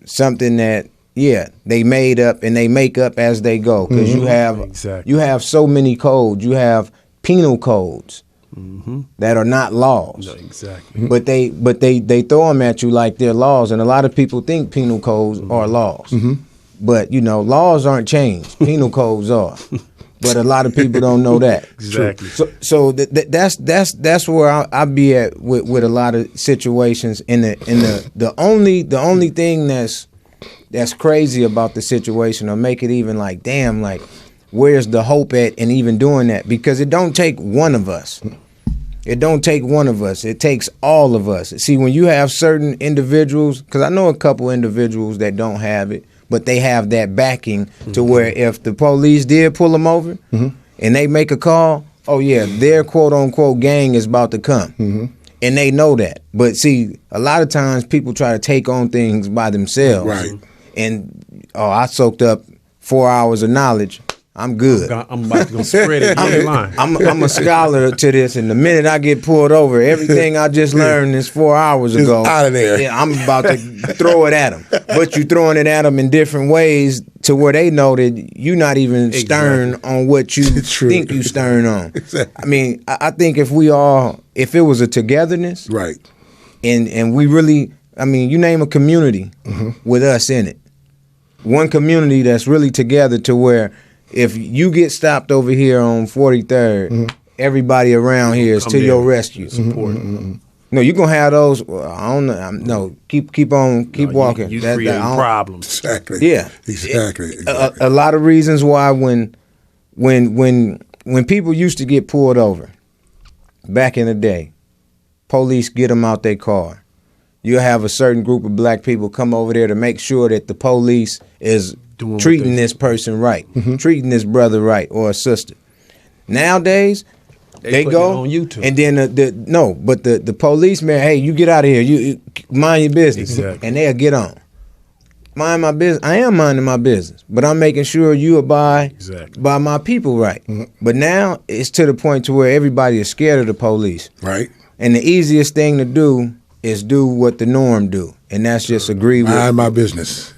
something that they made up and they make up as they go because you have so many codes. You have penal codes that are not laws. No, exactly. But they throw them at you like they're laws, and a lot of people think penal codes are laws. But laws aren't changed. Penal codes are. But a lot of people don't know that. Exactly. So that's where I be at with a lot of situations. The only thing that's crazy about the situation, or make it even like, damn, like, where's the hope at in even doing that? Because it don't take one of us. It don't take one of us. It takes all of us. See, when you have certain individuals, because I know a couple individuals that don't have it, but they have that backing to where if the police did pull them over and they make a call, oh yeah, their quote unquote gang is about to come. And they know that. But see, a lot of times people try to take on things by themselves. Right. And, I soaked up 4 hours of knowledge. I'm good. I'm about to go spread it online. I'm a scholar to this, and the minute I get pulled over, everything I just learned is 4 hours ago. Out of there. Yeah, I'm about to throw it at them. But you throwing it at them in different ways to where they know that you're not even stern on what you think you stern on. Exactly. I mean, I think if it was a togetherness, Right. and we really, I mean, you name a community with us in it. One community that's really together to where if you get stopped over here on 43rd, everybody around here is to your rescue. Support. No, you're going to have those, I don't know, no, keep walking. You creating problems. Exactly. Yeah. Exactly. A lot of reasons why when people used to get pulled over back in the day, police get them out their car. You'll have a certain group of black people come over there to make sure that the police is treating this person right, treating this brother right or a sister. Nowadays, they go on YouTube. and then the policeman, hey, you get out of here, you mind your business, and they'll get on. Mind my business. I am minding my business, but I'm making sure you abide by my people right. But now it's to the point to where everybody is scared of the police. Right. And the easiest thing to do is do what the norm do, and that's just agree with Mind my business.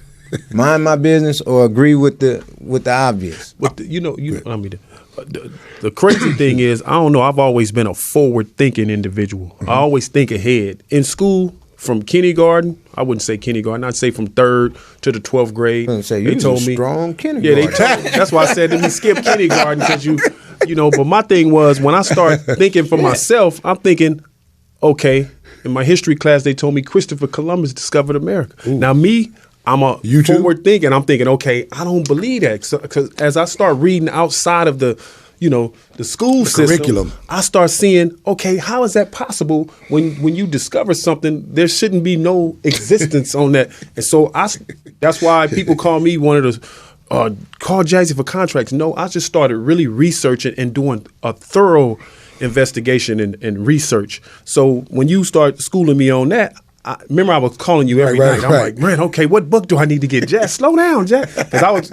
mind my business or agree with the obvious. But the crazy thing is, I don't know. I've always been a forward-thinking individual. I always think ahead. In school, from kindergarten, I wouldn't say kindergarten. I'd say from 3rd to the 12th grade. They told me strong kindergarten. Yeah, they told me. That's why I said let me skip kindergarten because But my thing was when I start thinking for myself, I'm thinking, okay. In my history class, they told me Christopher Columbus discovered America. Ooh. Now, me, I'm a forward thinking. I'm thinking, okay, I don't believe that. Because as I start reading outside of the school system, curriculum, I start seeing, okay, how is that possible? When you discover something, there shouldn't be no existence on that. And so that's why people call me one of the call Jazzy for contracts. No, I just started really researching and doing a thorough investigation and research. So when you start schooling me on that, I was calling you every night. I'm like, Brent, okay, what book do I need to get? Jazz, slow down, Jazz. Because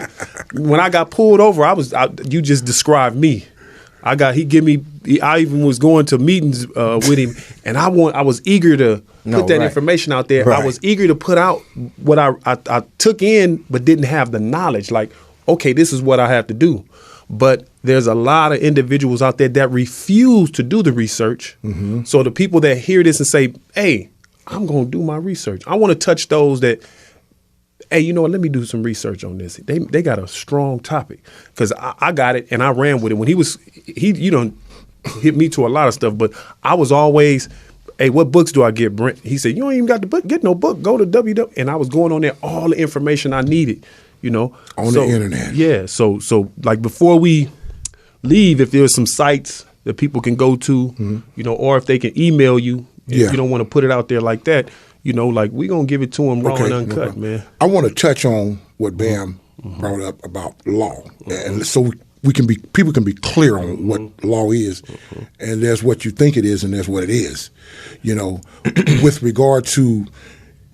when I got pulled over, you just described me. I even was going to meetings with him, and I was eager to put that information out there. Right. I was eager to put out what I took in, but didn't have the knowledge. Like, okay, this is what I have to do. But there's a lot of individuals out there that refuse to do the research. So the people that hear this and say, hey, I'm going to do my research. I want to touch those that, hey, you know what, let me do some research on this. They got a strong topic because I got it and I ran with it. When he done hit me to a lot of stuff, but I was always, hey, what books do I get, Brent? He said, you don't even got the book, get no book, go to www. And I was going on there, all the information I needed. On the internet. Yeah. So like before we leave, if there's some sites that people can go to, or if they can email you, if you don't want to put it out there like that, like we're going to give it to them raw and uncut, man. I want to touch on what Bam brought up about law. And so people can be clear on what law is. And there's what you think it is and there's what it is. With regard to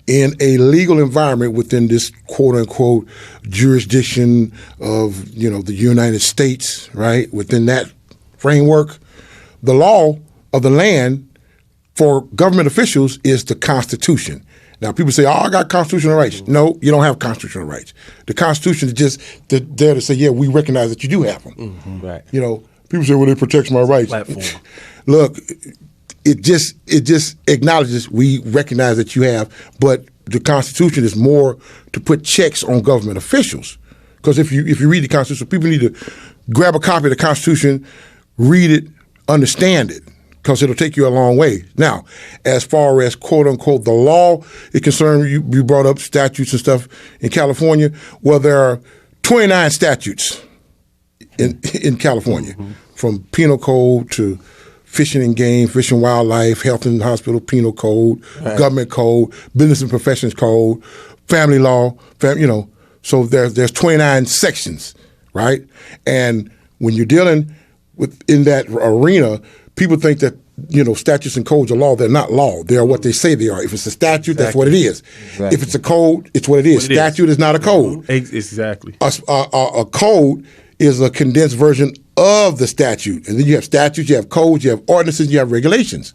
in a legal environment within this quote-unquote jurisdiction of, the United States, right? Within that framework, the law of the land for government officials is the Constitution. Now, people say, "Oh, I got constitutional rights." No, you don't have constitutional rights. The Constitution is just there to say, "Yeah, we recognize that you do have them." Right. You know, people say, "Well, it protects my rights." Platform. Look, it just acknowledges we recognize that you have, but the Constitution is more to put checks on government officials. Because if you read the Constitution, people need to grab a copy of the Constitution, read it, understand it, because it'll take you a long way. Now, as far as quote unquote the law is concerned, you brought up statutes and stuff in California. Well, there are 29 statutes in California, from penal code to fishing and game, fish and wildlife, health and hospital penal code, government code, business and professions code, family law, So there's 29 sections, right? And when you're dealing in that arena, people think that statutes and codes are law. They're not law. They are what they say they are. If it's a statute, that's what it is. Exactly. If it's a code, it's what it is. Statute is not a code. Exactly. A code is a condensed version of the statute. And then you have statutes, you have codes, you have ordinances, you have regulations.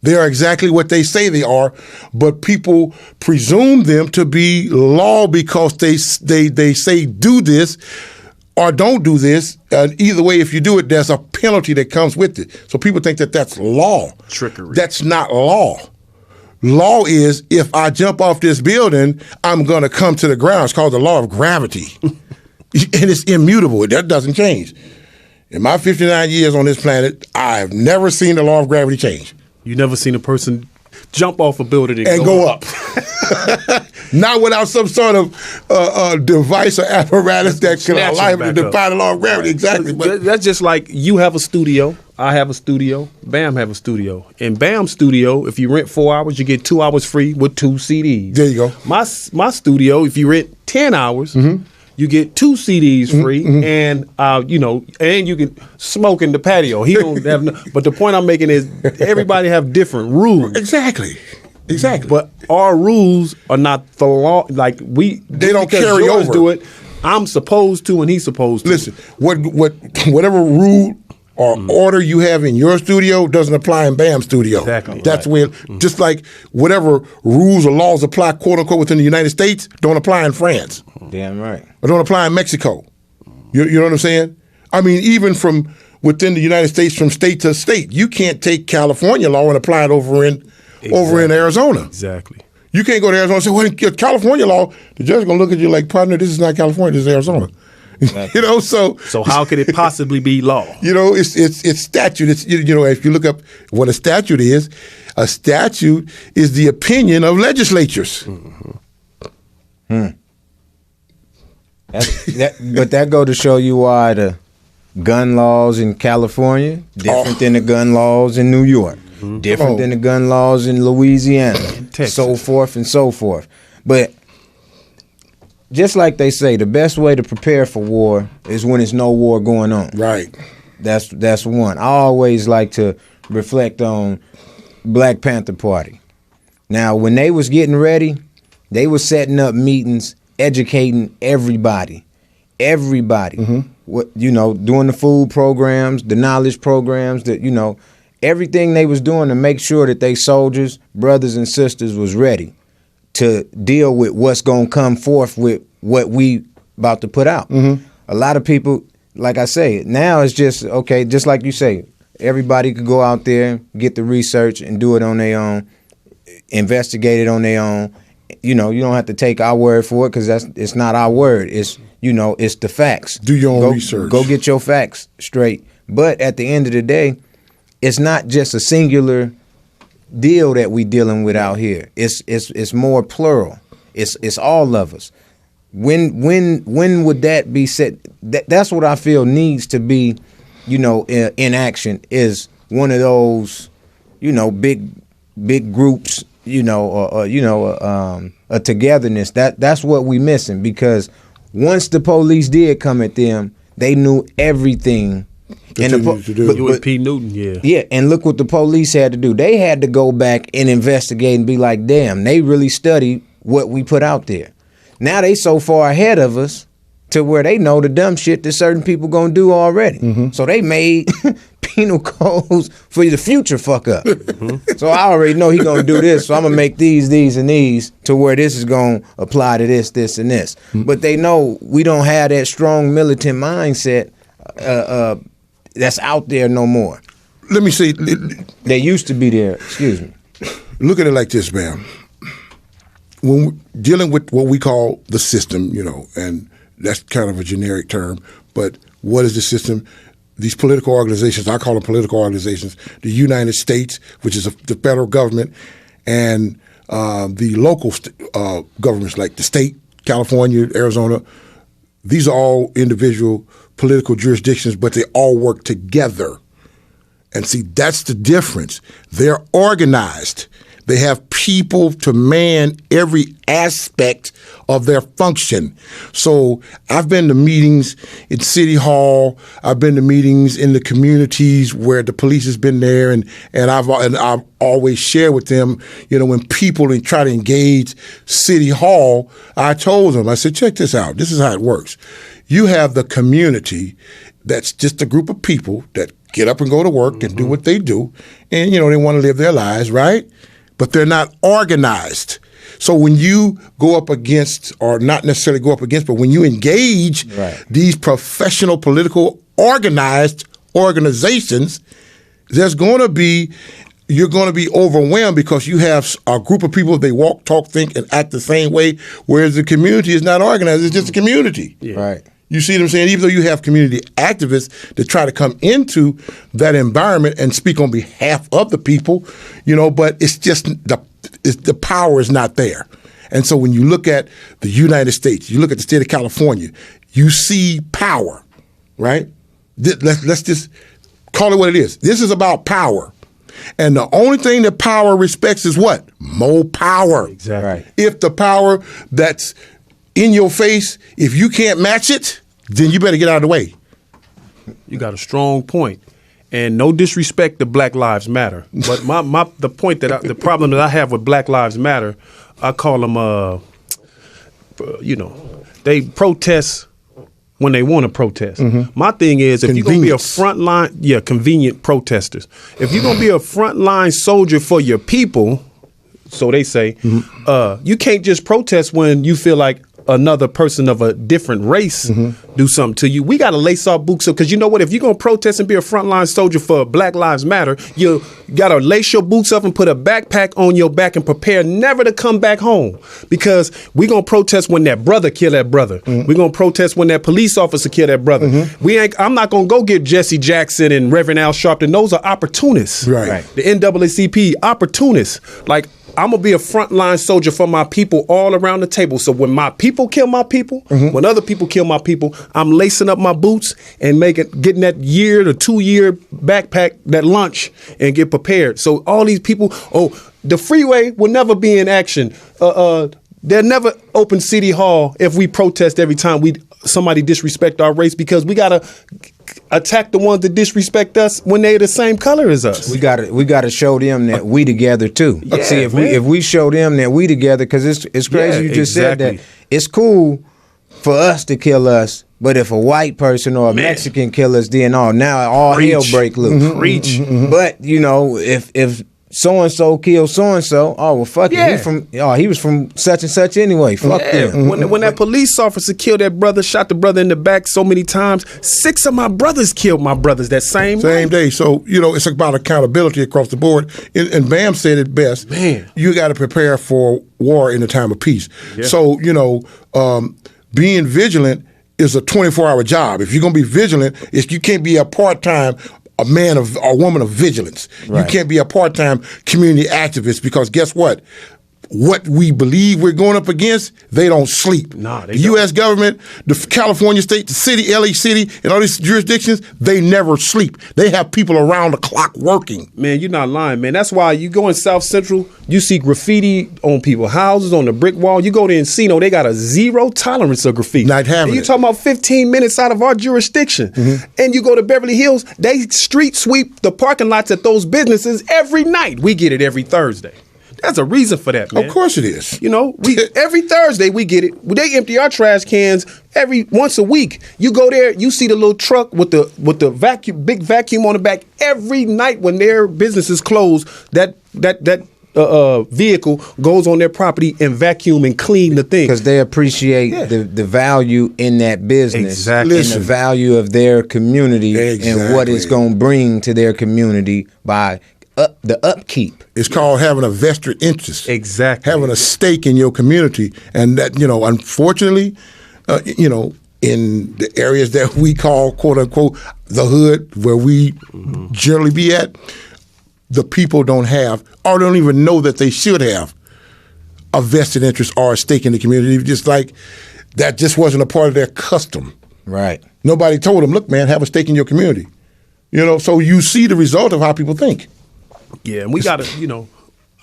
They are exactly what they say they are, but people presume them to be law because they say do this or don't do this. Either way, if you do it, there's a penalty that comes with it. So people think that that's law. Trickery. That's not law. Law is, if I jump off this building, I'm going to come to the ground. It's called the law of gravity. And it's immutable. That doesn't change. In my 59 years on this planet, I've never seen the law of gravity change. You never seen a person jump off a building and go up. Not without some sort of device or apparatus that can allow him to defy the law of gravity. Exactly. But that's just like you have a studio, I have a studio, Bam have a studio. In Bam's studio, if you rent 4 hours, you get 2 hours free with 2 CDs. There you go. My studio, if you rent 10 hours, you get 2 CDs free, and and you can smoke in the patio. He don't have but the point I'm making is everybody have different rules. Exactly. But our rules are not the law. Like they don't carry over. Do it. I'm supposed to, and he's supposed to. Listen, whatever rule or order you have in your studio doesn't apply in Bam's studio. Exactly. That's where, just like whatever rules or laws apply, quote unquote, within the United States, don't apply in France. Damn right. Or don't apply in Mexico. You know what I'm saying? I mean, even from within the United States, from state to state, you can't take California law and apply it over in Arizona. Exactly. You can't go to Arizona and say, well, California law, the judge is going to look at you like, partner, this is not California, this is Arizona. Exactly. So how could it possibly be law? It's statute. It's if you look up what a statute is the opinion of legislatures. But that go to show you why the gun laws in California different than the gun laws in New York, different than the gun laws in Louisiana, so forth and so forth. But just like they say, the best way to prepare for war is when there's no war going on. Right. That's one. I always like to reflect on Black Panther Party. Now, when they was getting ready, they was setting up meetings, educating everybody. What doing the food programs, the knowledge programs, everything they was doing to make sure that they soldiers, brothers and sisters was ready to deal with what's going to come forth with what we about to put out. A lot of people, like I say, now it's just, okay, just like you say, everybody could go out there, get the research and do it on their own, investigate it on their own. You don't have to take our word for it because it's not our word. It's, it's the facts. Do your own research. Go get your facts straight. But at the end of the day, it's not just a singular deal that we dealing with out here. It's more plural. It's all of us. When would that be set? That's what I feel needs to be, in action is one of those, big groups, a togetherness. That's what we missing because once the police did come at them, they knew everything. With P. Newton, yeah, and look what the police had to do. They had to go back and investigate and be like, damn, they really studied what we put out there. Now they so far ahead of us to where they know the dumb shit that certain people gonna do already. So they made penal codes for the future fuck up. So I already know he gonna do this, so I'm gonna make these, and these to where this is gonna apply to this, and this. But they know we don't have that strong militant mindset that's out there no more. Let me say, They used to be there. Excuse me. look at it like this, man. When we're dealing with what we call the system, and that's kind of a generic term, but what is the system? These political organizations, I call them political organizations, the United States, which is the federal government, and the local governments like the state, California, Arizona. These are all individual political jurisdictions, but they all work together. And see, that's the difference. They're organized. They have people to man every aspect of their function. So I've been to meetings in City Hall. I've been to meetings in the communities where the police has been there, and I've always shared with them, when people try to engage City Hall, I told them, I said, check this out. This is how it works. You have the community that's just a group of people that get up and go to work and do what they do, and they want to live their lives, right? But they're not organized. So when you go up against, or not necessarily go up against, but when you engage these professional, political, organized organizations, you're going to be overwhelmed because you have a group of people, they walk, talk, think, and act the same way, whereas the community is not organized. It's just a community. Yeah. Right. You see what I'm saying? Even though you have community activists that try to come into that environment and speak on behalf of the people, but it's just the power is not there. And so when you look at the United States, you look at the state of California, you see power, right? Let's just call it what it is. This is about power. And the only thing that power respects is what? More power. Exactly. Right. If the power that's in your face, if you can't match it, then you better get out of the way. You got a strong point. And no disrespect to Black Lives Matter. But the problem that I have with Black Lives Matter, I call them, they protest when they want to protest. My thing is, if you're going to be a frontline, convenient protesters. If you're going to be a frontline soldier for your people, so they say, you can't just protest when you feel like another person of a different race do something to you. We got to lace our boots up, because you know what? If you're going to protest and be a frontline soldier for Black Lives Matter, you got to lace your boots up and put a backpack on your back and prepare never to come back home, because we're going to protest when that brother kill that brother. We're going to protest when that police officer kill that brother. I'm not going to go get Jesse Jackson and Reverend Al Sharpton. Those are opportunists. Right. The NAACP, opportunists. Like, I'm going to be a frontline soldier for my people all around the table. So when my people kill my people, when other people kill my people, I'm lacing up my boots and getting that year to 2 year backpack, that lunch, and get prepared. So all these people, the freeway will never be in action. They'll never open City Hall if we protest every time somebody disrespect our race, because we got to attack the ones that disrespect us when they're the same color as us. We gotta show them that we together too. Yeah, see, if we show them that we together, because it's crazy you just said that. It's cool for us to kill us, but if a white person or a Mexican kill us, then now all hell break loose. Preach. But if so-and-so killed so-and-so, fuck it. He was from such and such anyway. Fuck them. When that police officer killed that brother, shot the brother in the back so many times, 6 of my brothers killed my brothers that same day. So, it's about accountability across the board. And Bam said it best. Man. You got to prepare for war in a time of peace. Yeah. So, being vigilant is a 24-hour job. If you're going to be vigilant, you can't be a part-time a woman of vigilance. Right. You can't be a part-time community activist, because guess what? What we believe we're going up against, they don't sleep. The U.S. government, the California state, the city, LA City, and all these jurisdictions, they never sleep. They have people around the clock working. Man, you're not lying, man. That's why you go in South Central, you see graffiti on people's houses, on the brick wall. You go to Encino, they got a zero tolerance of graffiti. Not having You're talking about 15 minutes out of our jurisdiction. And you go to Beverly Hills, they street sweep the parking lots at those businesses every night. We get it every Thursday. There's a reason for that, man. Of course it is. You know, every Thursday we get it. They empty our trash cans once a week. You go there, you see the little truck with the vacuum, big vacuum on the back. Every night when their business is closed, that vehicle goes on their property and vacuum and clean the thing. Because they appreciate the value in that business. Exactly. And the value of their community and what it's going to bring to their community by the upkeep. It's called having a vested interest. Exactly. Having a stake in your community. And that, unfortunately, in the areas that we call, quote unquote, the hood, where we generally be at, the people don't have, or don't even know that they should have, a vested interest or a stake in the community. Just like that just wasn't a part of their custom. Right. Nobody told them, look, man, have a stake in your community. So you see the result of how people think. Yeah, and we got to,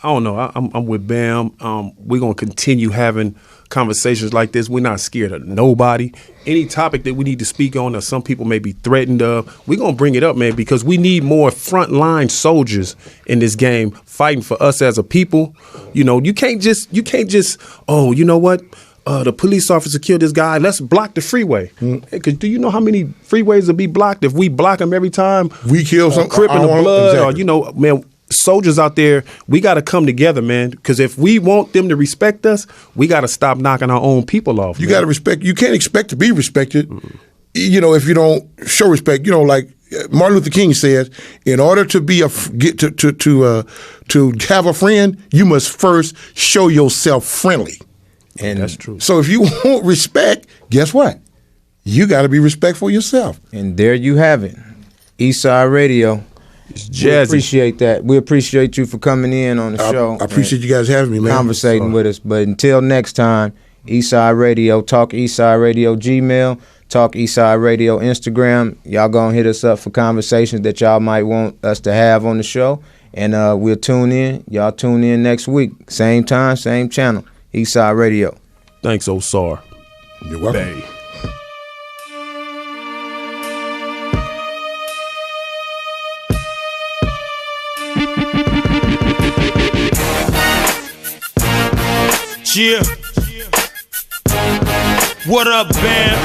I don't know. I'm with Bam. We're going to continue having conversations like this. We're not scared of nobody. Any topic that we need to speak on that some people may be threatened of, we're going to bring it up, man, because we need more frontline soldiers in this game fighting for us as a people. You can't just, oh, you know what? The police officer killed this guy. Let's block the freeway. Because do you know how many freeways will be blocked if we block them every time? We kill some Crip in the blood. Exactly. Or, man, soldiers out there, we got to come together, man. Because if we want them to respect us, we got to stop knocking our own people off. You got to respect. You can't expect to be respected, if you don't show respect. Like Martin Luther King says, in order to be to have a friend, you must first show yourself friendly. And that's true. So if you want respect, guess what? You got to be respectful yourself. And there you have it. Eastside Radio. It's Jazzy. We appreciate that. We appreciate you for coming in on the show. I appreciate you guys having me, man. Conversating with us. But until next time, Eastside Radio, Talk Eastside Radio Gmail, Talk Eastside Radio Instagram. Y'all gonna hit us up for conversations that y'all might want us to have on the show. And we'll tune in. Y'all tune in next week. Same time, same channel. Eastside Radio. Thanks, Osar. You're welcome. Bey. Yeah. What up, Bam?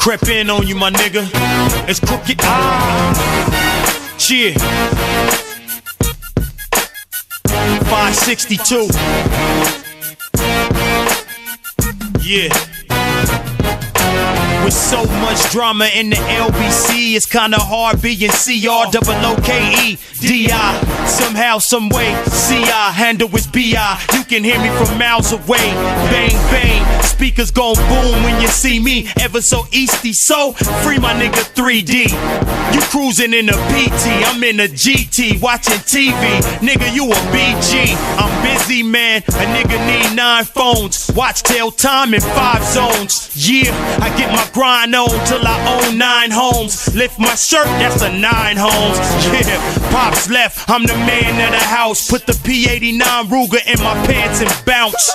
Crept in on you, my nigga. It's crooked. Yeah. 562. Yeah. With so much drama in the LBC, it's kinda hard being CROOKEDI. Somehow, someway, CI handle is BI. You can hear me from miles away. Bang, bang. Speakers gon' boom when you see me. Ever so easty, so free my nigga 3D. You cruising in a PT, I'm in a GT, watching TV. Nigga, you a BG. I'm busy, man. A nigga need 9 phones. Watch tell time in 5 zones. Yeah, I get my grind on till I own 9 homes. Lift my shirt, that's a 9 homes. Yeah, Pops left, I'm the man of the house. Put the P89 Ruger in my pants and bounce.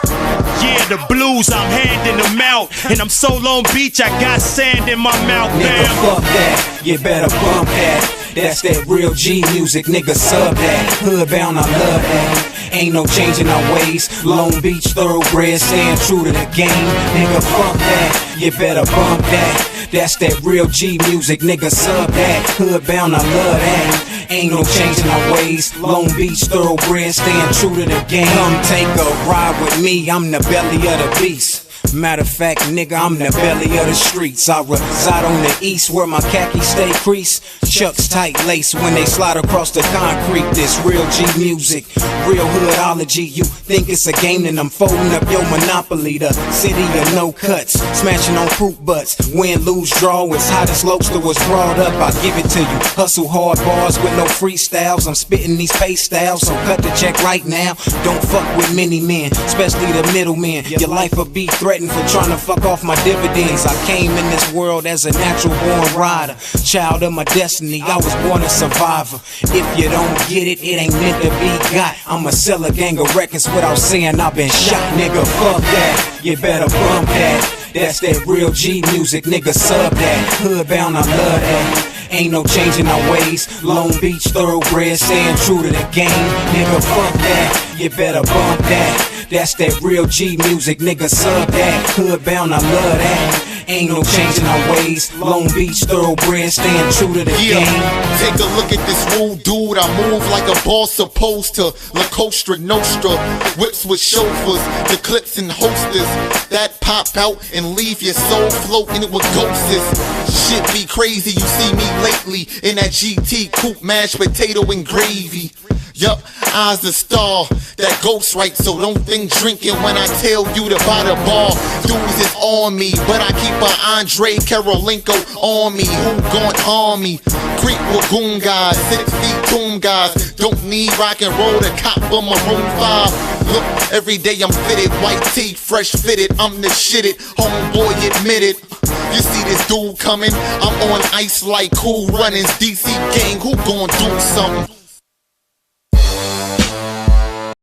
Yeah, the blues, I'm handing them out. And I'm so Long Beach, I got sand in my mouth. Nigga, fuck that, you better bump that. That's that real G music, nigga, sub that. Hoodbound, I love that. Ain't no changing our ways. Long Beach thoroughbred, staying true to the game. Nigga, fuck that, you better bump that. That's that real G music, nigga, sub that. Hoodbound, I love that. Ain't no changing our ways. Long Beach thoroughbred, staying true to the game. Come take a ride with me, I'm the belly of the beast. Matter of fact, nigga, I'm the belly of the streets. I reside on the east where my khakis stay creased. Chucks tight lace when they slide across the concrete. This real G music, real hoodology. You think it's a game, then I'm folding up your monopoly. The city of no cuts, smashing on fruit butts. Win, lose, draw, as hot as Lobster was brought up. I give it to you. Hustle hard bars with no freestyles. I'm spitting these pace styles, so cut the check right now. Don't fuck with many men, especially the middlemen. Your life will be threatened for trying to fuck off my dividends. I came in this world as a natural born rider, child of my destiny. I was born a survivor. If you don't get it, it ain't meant to be got. I'ma sell a gang of records without saying I've been shot. Nigga, fuck that, you better bump that. That's that real G music, nigga, sub that. Hoodbound, I love that. Ain't no changing our ways. Long Beach thoroughbred, staying true to the game. Nigga, fuck that, you better bump that. That's that real G music, nigga, sub that. Hood bound, I love that. Ain't no changing our ways. Long Beach thoroughbred, staying true to the game. Take a look at this rude dude. I move like a boss supposed to. La Costa Nostra, whips with chauffeurs, the clips and hosters that pop out and leave your soul floating with ghosts. Shit be crazy. You see me lately in that GT coupe, mashed potato and gravy. Yup, I's the star, that ghost right, so don't think drinking when I tell you to buy the bar. Dudes is on me, but I keep a Andre Karolinko on me. Who gon' harm me? Creep Lagoon guys, 6 feet tomb guys. Don't need rock and roll to cop on Maroon 5. Look, every day I'm fitted, white tee, fresh fitted. I'm the shitted, homeboy admitted. You see this dude coming? I'm on ice like Cool Runnings, DC gang. Who gon' do something?